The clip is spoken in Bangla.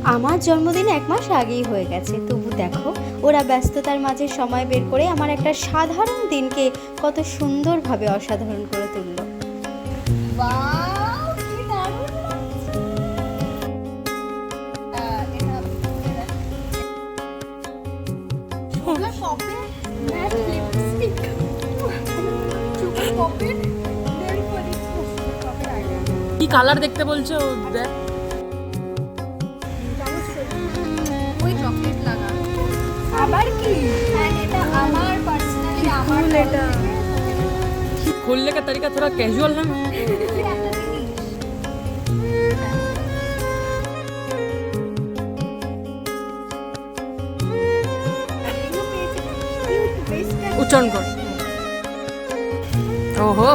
আমার জন্মদিন 1 মাস আগেই হয়ে গেছে, তবু দেখো ওরা ব্যস্ততার মাঝে সময় বের করে আমার একটা সাধারণ দিনকে কত সুন্দরভাবে অসাধারণ করে তুললো। কি কালার দেখতে বলছো? দেখ আবার কি? এটা আমার পার্সোনালি আমার এটা खोलने का तरीका थोड़ा कैजुअल है। उच्चारण कर। ओहो